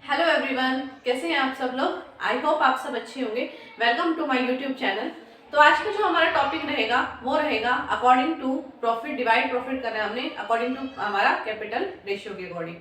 Hello everyone, कैसे हैं आप सब लोग। आई होप आप सब अच्छे होंगे। Welcome to my YouTube channel. तो आज का जो हमारा टॉपिक रहेगा वो रहेगा according to profit, divide profit करना है हमने अकॉर्डिंग टू हमारा कैपिटल रेशियो के अकॉर्डिंग।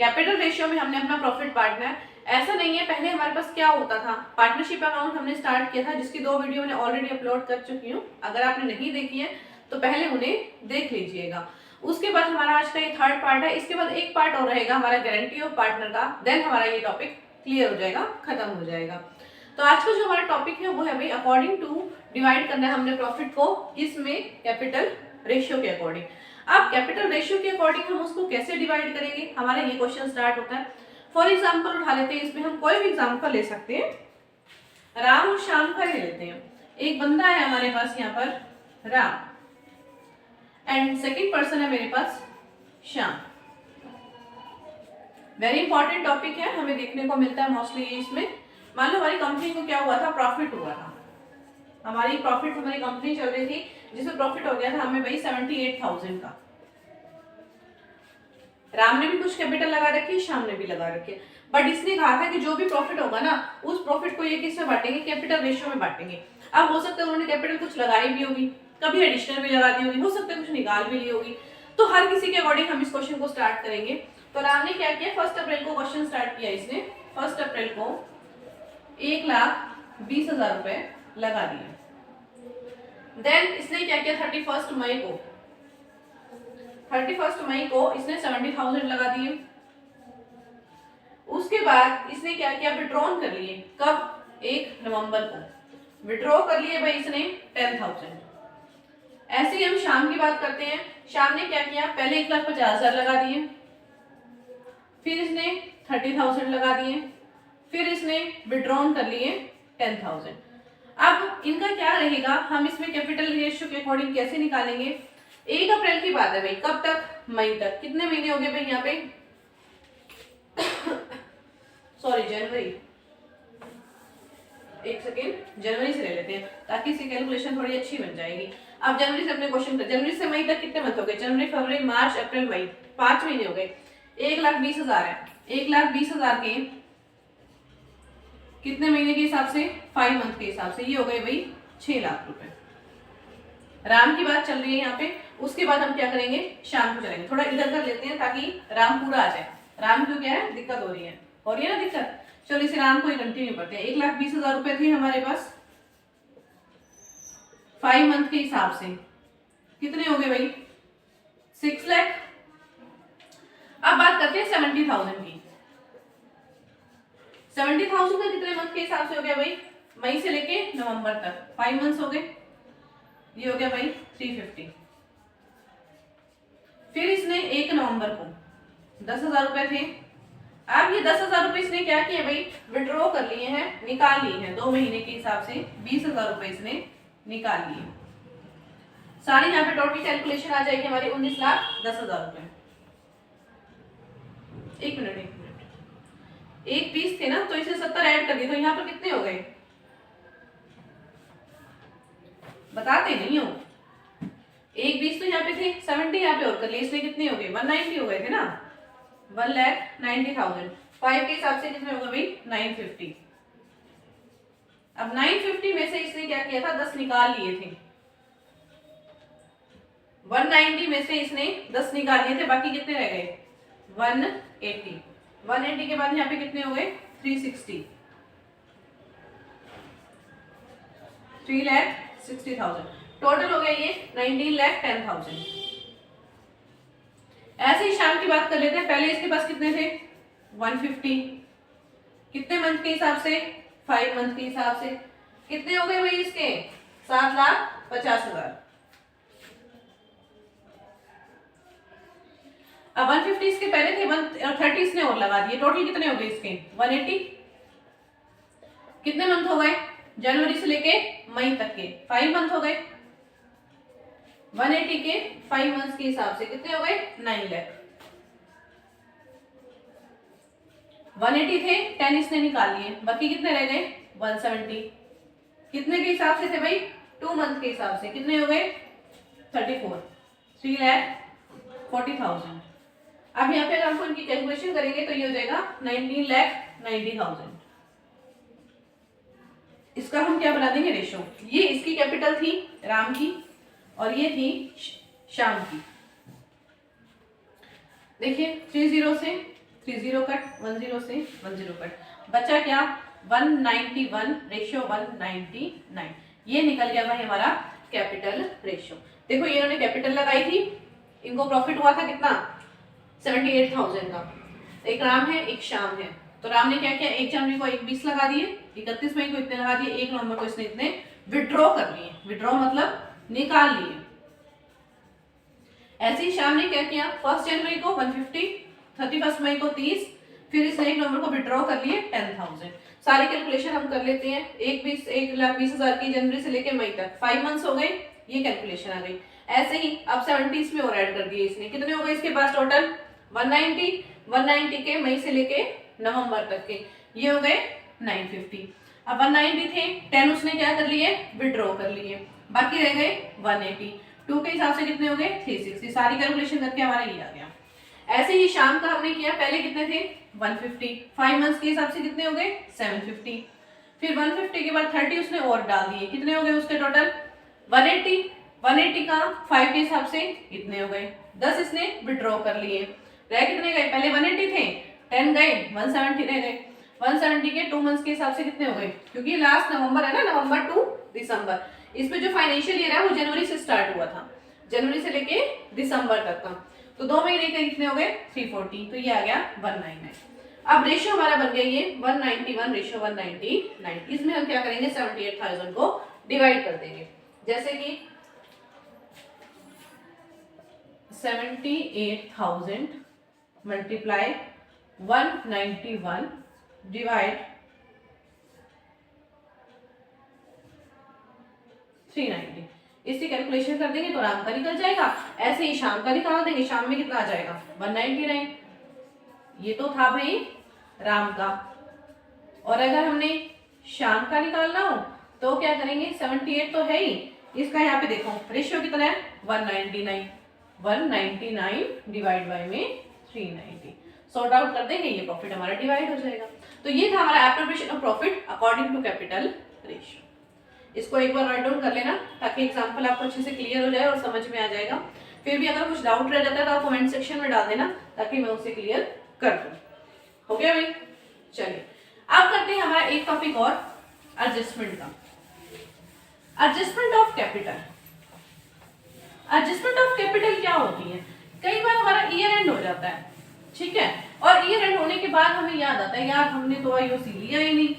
कैपिटल रेशियो में हमने अपना प्रॉफिट बांटना है। ऐसा नहीं है, पहले हमारे पास क्या होता था, पार्टनरशिप अकाउंट हमने स्टार्ट किया था जिसकी 2 वीडियो मैंने ऑलरेडी अपलोड कर चुकी हूँ। अगर आपने नहीं देखी है तो पहले उन्हें देख लीजिएगा। उसके बाद हमारा आज का ये थर्ड पार्ट है। इसके बाद एक पार्ट और रहेगा हमारा गारंटी ऑफ पार्टनर का। देन हमारा ये टॉपिक क्लियर हो जाएगा, खत्म हो जाएगा। तो आज का जो हमारा टॉपिक है वो है भाई अकॉर्डिंग टू डिवाइड करना है हमने प्रॉफिट को, किसमें, कैपिटल रेशियो के अकॉर्डिंग। अब कैपिटल रेशियो के अकॉर्डिंग हम उसको कैसे डिवाइड करेंगे, हमारा ये क्वेश्चन स्टार्ट होता है। फॉर एग्जाम्पल उठा लेते हैं, इसमें हम कोई भी एग्जाम्पल ले सकते हैं। राम और श्याम का ले लेते हैं। एक बंदा है हमारे पास यहाँ पर राम एंड सेकेंड पर्सन है मेरे पास श्याम। वेरी इंपॉर्टेंट टॉपिक है, हमें देखने को मिलता है मोस्टली इसमें। मान लो हमारी कंपनी को क्या हुआ था, प्रॉफिट हुआ था। हमारी कंपनी चल रही थी जिसमें प्रॉफिट हो गया था हमें भाई 78,000 का। राम ने भी कुछ कैपिटल लगा रखी, श्याम ने भी लगा रखी, बट इसने कहा था कि जो भी प्रॉफिट होगा ना उस प्रॉफिट को ये किसमें बांटेंगे, कैपिटल रेशियो में बांटेंगे। अब हो सकता है उन्होंने कैपिटल कुछ लगाई भी होगी, कभी एडिशनल भी लगा दी होगी, हो सकता है कुछ निकाल भी ली होगी। तो हर किसी के अकॉर्डिंग हम इस क्वेश्चन को स्टार्ट करेंगे। तो राम ने क्या किया, 1 अप्रैल को क्वेश्चन स्टार्ट किया इसने। 1 अप्रैल को 1,20,000 रुपए लगा दिए। देन इसने क्या किया, 31 मई को इसने 70,000 लगा दिए। उसके बाद इसने क्या किया, विड्रॉन कर लिए। कब, 1 नवंबर को विड्रॉ कर लिए भाई इसने 10,000। ऐसे ही हम शाम की बात करते हैं। शाम ने क्या किया, पहले 1,50,000 लगा दिए, फिर इसने 30,000 लगा दिए, फिर इसने विड्रॉन कर लिए 10,000। अब इनका क्या रहेगा, हम इसमें कैपिटल रेशियो के अकॉर्डिंग कैसे निकालेंगे। 1 अप्रैल की बात है भाई, कब तक, मई तक। कितने महीने हो गए भाई यहाँ पे सॉरी जनवरी, एक सेकेंड, जनवरी से ले लेते हैं ताकि इसकी कैलकुलेशन थोड़ी अच्छी बन जाएगी। अब जनवरी से अपने क्वेश्चन कर, जनवरी से मई तक कितने मंथ हो गए, जनवरी फरवरी मार्च अप्रैल मई, 5 महीने हो गए। 1,20,000 है, 1,20,000 के कितने महीने के हिसाब से, 5 मंथ के हिसाब से, ये हो गए भाई 6 लाख रुपए। राम की बात चल रही है यहाँ पे। उसके बाद हम क्या करेंगे, शाम को चलेंगे। थोड़ा इधर कर लेते हैं ताकि राम पूरा आ जाए। राम को क्या है, दिक्कत हो रही है ना दिक्कत। चलो इसे राम को ही कंटिन्यू करते हैं। 1,20,000 रुपए थे हमारे पास 5 मंथ के हिसाब से, कितने हो गए भाई, 6 लाख। अब बात करते हैं 70,000 की। 70,000 का कितने मंथ के हिसाब से हो गया भाई, मई से लेके नवंबर तक 5 मंथ्स हो गए। ये हो गया भाई 350। फिर इसने 1 नवंबर को 10,000 रुपए थे। अब ये 10,000 रुपए इसने क्या किया भाई, विड्रॉ कर लिए हैं, निकाल लिए हैं 2 महीने के हिसाब से। 20,000 रुपए इसने निकाल लिए। सारी यहाँ पे टोटल कैलकुलेशन आ जाएगी हमारी 19,10,000 रुपए। एक मिनट, एक 20 थे ना तो इसे 70 ऐड कर दिए, तो यहाँ पर कितने हो गए, बताते नहीं हो। 1,20 तो यहाँ पे थे, 70 यहाँ पे और कर लिए, इसलिए कितने हो गए, 190 हो गए थे ना, 1,90,000। 5 के हिसाब से कितने हो गए भाई, 950। अब 950 में से इसने क्या किया था, 10 निकाल लिए थे। 190 में से इसने 10 निकाल लिए थे, बाकी कितने रह गए, 180। 180 के बाद यहाँ पे कितने हो गए, 360, 3,60,000। टोटल हो गया ये 19,10,000। ऐसे ही शाम की बात कर लेते हैं। पहले इसके पास कितने थे, 150, कितने मंथ के हिसाब से, 5 मंथ के हिसाब से। कितने हो गए भाई इसके, 7,50,000। अब 150 इसके पहले थे, 130 इसने और लगा दिए। टोटल कितने हो गए इसके, 180। कितने मंथ हो गए, जनवरी से लेके मई तक के 5 मंथ हो गए। 180 के 5 मंथ्स के हिसाब से कितने हो गए, 9 लाख। 180 थे, 10 इसने निकाल लिए, बाकी कितने रह गए, 170। कितने के हिसाब से थे भाई, 2 मंथ के हिसाब से, कितने हो गए, 34, 3,40,000। अब यहाँ पे अगर हम इनकी कैलकुलेशन करेंगे तो ये हो जाएगा 19,90,000। 90,000। इसका हम क्या बना देंगे, रेशो। ये इसकी कैपिटल थी राम की और ये थी श्याम की। देखिए 30 से 30 कट, 10 से 10 कट, बचा क्या 191 रेशियो 199। ये निकल गया भाई हमारा कैपिटल रेशियो। देखो ये इन्होंने कैपिटल लगाई थी, इनको प्रॉफिट हुआ था कितना 78,000 का। एक राम है एक श्याम है, तो राम ने क्या किया 1 जनवरी को 120 लगा दिए, 31 मई को इतने लगा दिए, 1 नवंबर को इसने इतने विड्रॉ कर लिए। विड्रॉ मतलब निकाल लिए। ऐसे ही श्याम ने क्या किया 1 जनवरी को 150, 31 मई को 30, फिर इस 1 नवंबर को विड्रॉ कर लिए 10,000। सारी कैलकुलेशन हम कर लेते हैं। 1,20,00,000 की जनवरी से लेके मई तक 5 मंथ्स हो गए, ये कैलकुलेशन आ गई। ऐसे ही अब 70 इसमें और ऐड कर दिए इसने, कितने हो गए इसके पास टोटल 190 के मई से लेके नवंबर तक के, ये हो गए 950। अब 190 थे, 10 उसने क्या कर लिए विड्रॉ कर लिए, बाकी रह गए 180। 2 के हिसाब से कितने हो गए 360। सारी कैलकुलेशन करके हमारा ये आ गया। ऐसे ही शाम का हमने किया, पहले कितने थे 150, 5 मंथ्स के हिसाब से कितने हो गए 750, फिर 150 के बाद 30 उसने और डाल दिए, कितने हो गए उसके टोटल 180। 180 का 5 के हिसाब से इतने हो गए, 10 इसने विड्रॉ कर लिए, रह कितने गए पहले 180 थे, 10 गए 170 रह गए। 170 के 2 मंथ्स के हिसाब से कितने हो गए, क्योंकि लास्ट नवंबर है ना, नवंबर टू दिसंबर। इसमें जो फाइनेंशियल ईयर है वो जनवरी से स्टार्ट हुआ था, जनवरी से लेके दिसंबर तक का, तो 2 महीने के कितने हो गए 340, तो ये आ गया 199। अब रेशियो हमारा बन गया ये 191 रेशियो 199। इसमें हम क्या करेंगे 78,000 को डिवाइड कर देंगे, जैसे कि 78,000 मल्टीप्लाई 191 डिवाइड 390। इसकी कैलकुलेशन कर देंगे तो राम का निकल जाएगा। ऐसे ही शाम का निकाल देंगे, शाम में कितना आ जाएगा 199। ये तो था भाई राम का, और अगर हमने शाम का निकालना हो तो क्या करेंगे 78 तो है ही, इसका यहाँ पे देखो रेशियो कितना है 199, 199 डिवाइड बाय में 390, सॉर्ट आउट कर देंगे, ये प्रॉफिट हमारा डिवाइड हो जाएगा। तो ये था हमारा appropriation of profit according to capital ratio. इसको एक बार राइट डाउन कर लेना ताकि एग्जांपल आपको अच्छे से क्लियर हो जाए और समझ में आ जाएगा। फिर भी अगर कुछ डाउट रह जाता है तो आप कमेंट सेक्शन में डाल देना ताकि मैं उसे क्लियर कर दूं। हो गया भाई, चलिए अब करते हैं हमारा एक टॉपिक और, एडजस्टमेंट का। Adjustment of capital. Adjustment of capital क्या होती है, कई बार हमारा ईयर एंड हो जाता है, ठीक है, और ईयर एंड होने के बाद हमें याद आता है यार हमने तो आईओसी लिया ही नहीं,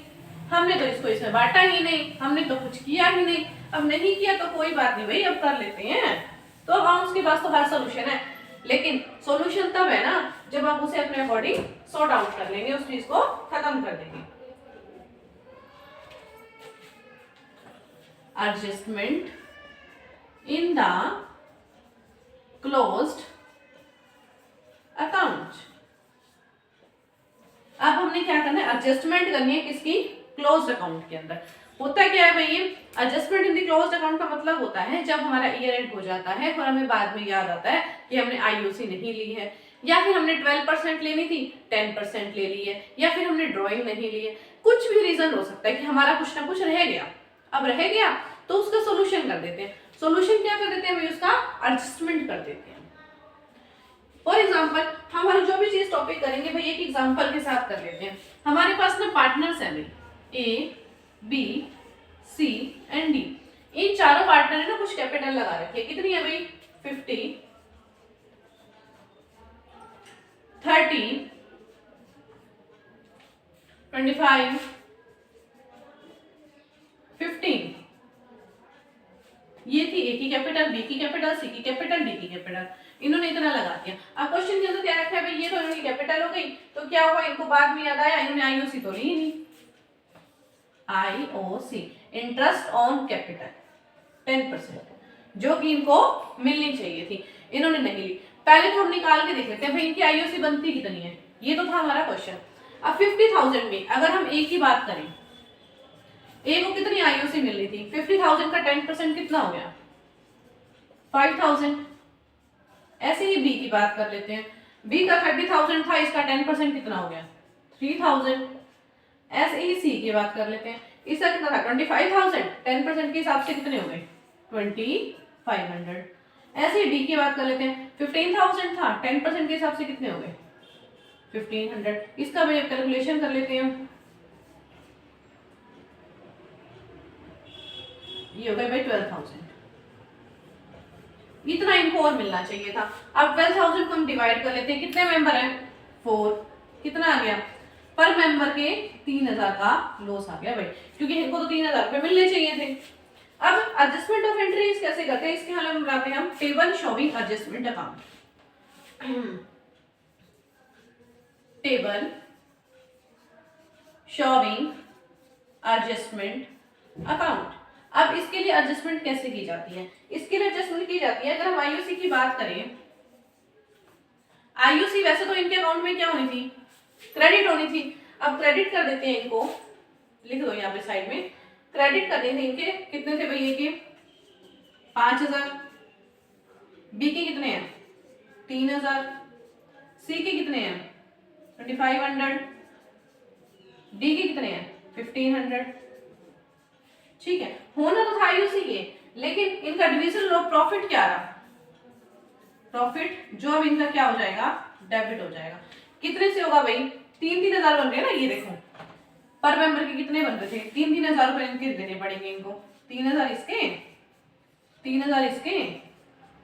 हमने तो इसको इसमें बांटा ही नहीं, हमने तो कुछ किया ही नहीं। अब नहीं किया तो कोई बात नहीं भाई, अब कर लेते हैं, तो अकाउंट्स के पास तो हर सॉल्यूशन है, लेकिन सॉल्यूशन तब है ना जब आप उसे अपने अकॉर्डिंग सॉर्ट आउट कर लेंगे, उस चीज को खत्म कर देंगे। Adjustment in the closed account. अब हमने क्या करना है, एडजस्टमेंट करनी है किसकी, क्लोज्ड अकाउंट के अंदर। होता क्या है भाई, adjustment in the closed account का मतलब होता है जब हमारा ईयर एंड हो जाता है और हमें बाद में याद आता है कि हमने आईओसी नहीं ली है, या फिर हमने 12% लेनी थी 10% ले ली है, या फिर हमने ड्राइंग नहीं ली है, कुछ भी रीजन हो सकता है कि हमारा कुछ ना कुछ रह गया। अब रह गया तो उसका सोल्यूशन कर देते हैं। सोल्यूशन क्या कर देते हैं भाई, उसका एडजस्टमेंट कर देते हैं। फॉर एग्जाम्पल हमारे जो भी चीज टॉपिक करेंगे भाई एक एग्जाम्पल के साथ कर लेते हैं। हमारे पास ना पार्टनर्स हैं भाई, A B C and D, इन चारों पार्टनर ने ना कुछ कैपिटल लगा रखी है, कितनी है भाई 50, 30, 25, 15। ये थी ए की कैपिटल, बी की कैपिटल, सी की कैपिटल, डी की कैपिटल, इन्होंने इतना लगा दिया। अब क्वेश्चन के अंदर क्या रखा है भाई, ये तो इनकी कैपिटल हो गई, तो क्या हुआ इनको बाद में याद आया इन्होंने आईओसी तो ली ही नहीं। आईओसी इंटरेस्ट ऑन कैपिटल 10% जो कि इनको मिलनी चाहिए थी, इन्होंने नहीं ली। पहले तो हम निकाल के देख लेते हैं भाई इनकी आईओसी बनती कितनी है, ये तो था हमारा क्वेश्चन। अब 50,000 में अगर हम ए की बात करें, ए को कितनी आईओसी मिल रही थी, 50,000 का 10% कितना हो गया 5,000। ऐसे ही बी की बात कर लेते हैं, बी का 30,000 था, इसका 10% कितना हो गया 3,000। SEC की बात कर लेते हैं, इसका कितना था 25,000, 10% के हिसाब से कितने हो गए 2500। SED की बात कर लेते हैं, 15,000 था, 10% के हिसाब से कितने हो गए 1500। इसका भी कैलकुलेशन कर लेते हैं, ये हो गया भाई 12,000। इतना इनको और मिलना चाहिए था। अब 12,000 को हम डिवाइड कर लेते हैं, कितने मेंबर हैं 4, कितना आ गया पर मेंबर के 3,000 का लॉस आ गया भाई, क्योंकि इनको तो 3,000 रुपए मिलने चाहिए थे। अब एडजस्टमेंट ऑफ एंट्रीज कैसे करते हैं, इसके हल में बनाते हैं हम table showing adjustment account. Table showing adjustment account. अब इसके लिए एडजस्टमेंट कैसे की जाती है, इसके लिए एडजस्टमेंट की जाती है, अगर हम आईयूसी की बात करें, आईयूसी वैसे तो इनके अकाउंट में क्या होनी थी क्रेडिट होनी थी। अब क्रेडिट कर देते हैं इनको, लिख दो यहाँ पे साइड में, क्रेडिट कर देते हैं इनके, कितने थे भैया के 5,000, बी के कितने हैं 3,000, सी के कितने हैं 2,500, डी के कितने हैं 1,500। ठीक है, होना तो था आईयूसी के, लेकिन इनका डिविजन ऑफ प्रॉफिट क्या रहा, प्रॉफिट जो अब इनका क्या हो जाएगा डेबिट हो जाएगा। कितने से होगा भाई 3,000 बन रहे हैं ना, ये देखो पर मेंबर के कितने बन रहे थे 3,000 रुपए इनके देने पड़ेंगे इनको, 3,000 इसके, 3,000 इसके,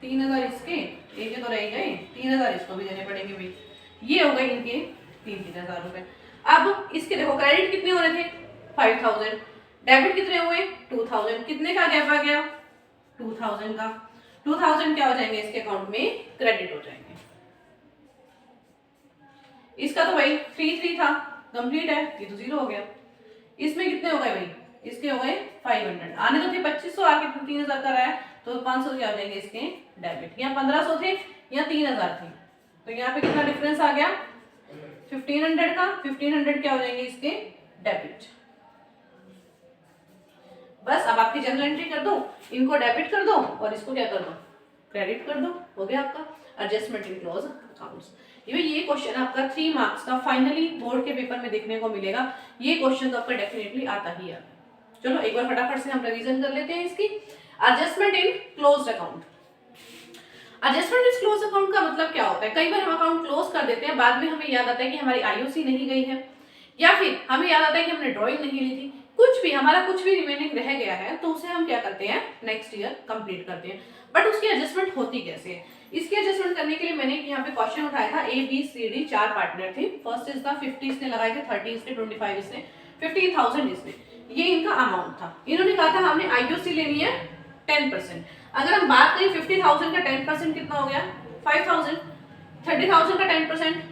3,000 इसके, एक तो रह गए, 3,000 इसको भी देने पड़ेंगे भाई, ये हो गए इनके 3,000 रुपए। अब इसके देखो क्रेडिट कितने हो रहे थे 5,000, डेबिट कितने हुए 2,000, कितने का गैप आ गया 2,000 का, 2,000 क्या हो जाएंगे इसके अकाउंट में क्रेडिट हो जाएंगे। इसका तो भाई 3 था कंप्लीट है, ये तो 0 हो गया। इसमें कितने हो गए भाई, इसके हो गए 500, आने तो थे 2,500, आके 3,000 का रहा है तो 500 क्या हो जाएंगे इसके डेबिट। यहाँ 1,500 थे या 3,000 थे, तो यहाँ पे कितना डिफरेंस आ गया 1,500 का, 1,500 क्या हो जाएंगे इसके डेबिट। बस अब आपकी जर्नल एंट्री कर दो, इनको डेबिट कर दो और इसको क्या कर दो क्रेडिट कर दो, हो गया आपका एडजस्टमेंट इन क्लोज अकाउंट्स। ये क्वेश्चन आपका 3 मार्क्स का फाइनली बोर्ड के पेपर में देखने को मिलेगा, ये क्वेश्चन तो आपका डेफिनेटली आता ही आता। चलो एक बार फटाफट से हम रिवीजन कर लेते हैं इसकी। Adjustment in closed account, adjustment in close account का मतलब क्या होता है, कई बार हम अकाउंट क्लोज कर देते हैं, बाद में हमें याद आता है कि हमारी आईओसी नहीं गई है, या फिर हमें याद आता है कि हमने ड्राइंग नहीं ली थी, कुछ भी हमारा कुछ भी रिमेनिंग रह गया है, तो उसे हम क्या करते हैं नेक्स्ट ईयर कंप्लीट करते हैं। बट उसकी एडजस्टमेंट होती कैसे है, इसकी एडजस्टमेंट करने के लिए मैंने यहाँ पे क्वेश्चन उठाया था, A B C D 4 partner थे, फर्स्ट इज था 50 इसने लगाए थे, 30 इसने, 25 इसने, 15,000 इसने, ये इनका अमाउंट था। इन्होंने कहा था हमने आईओसी लेनी है 10%। अगर हम बात करें 50,000 का 10% कितना हो गया 5,000, 30,000 का 10%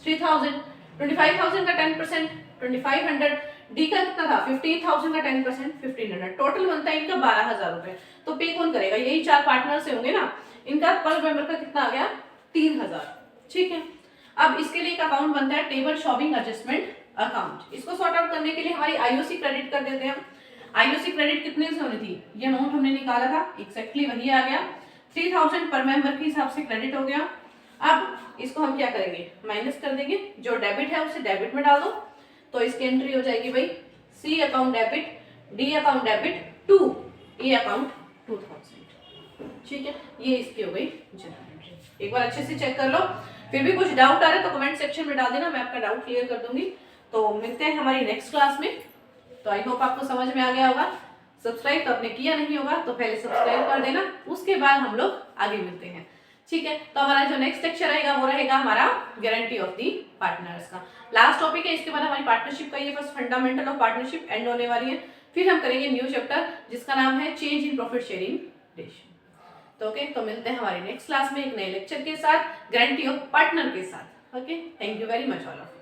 3,000, 25,000 का 10% 2,500, डी का कितना था 15,000 का 10% 1,500, टोटल बनता है इनका 12,000 रुपए। तो पे कौन करेगा, यही 4 पार्टनर से होंगे ना, इनका पर मेंबर का कितना आ गया 3,000। ठीक है, अब इसके लिए एक अकाउंट बनता है टेबल शॉपिंग एडजस्टमेंट अकाउंट। इसको सॉर्ट आउट करने के लिए हमारी आईओसी क्रेडिट कर देते हैं हम। आईओसी क्रेडिट कितने से होनी थी, ये अमाउंट हमने निकाला था एक्जैक्टली वही आ गया, 3,000 पर मेंबर के हिसाब से क्रेडिट हो गया। अब इसको हम क्या करेंगे माइनस कर देंगे, जो डेबिट है उसे डेबिट में डाल दो, तो इसकी एंट्री हो जाएगी भाई C account debit, D account debit to A account 2,000। ठीक है, ये इसकी हो गई जनरल एंट्री। एक बार अच्छे से चेक कर लो, फिर भी कुछ डाउट आ रहा है तो कमेंट सेक्शन में डाल देना, मैं आपका डाउट क्लियर कर दूंगी। तो मिलते हैं हमारी नेक्स्ट क्लास में। तो आई होप आपको समझ में आ गया होगा। सब्सक्राइब तो आपने किया नहीं होगा तो पहले सब्सक्राइब कर देना, उसके बाद हम लोग आगे मिलते हैं। ठीक है, तो हमारा जो नेक्स्ट लेक्चर रहेगा वो रहेगा हमारा गारंटी ऑफ दी पार्टनर्स का, लास्ट टॉपिक है। इसके बाद हमारी पार्टनरशिप का ये first fundamental of partnership and होने वाली है, फिर हम करेंगे न्यू चैप्टर जिसका नाम है change in profit sharing ratio. तो ओके, तो मिलते हैं हमारी नेक्स्ट क्लास में एक नए लेक्चर के साथ, गारंटी ऑफ पार्टनर के साथ। Okay, thank you very much all of.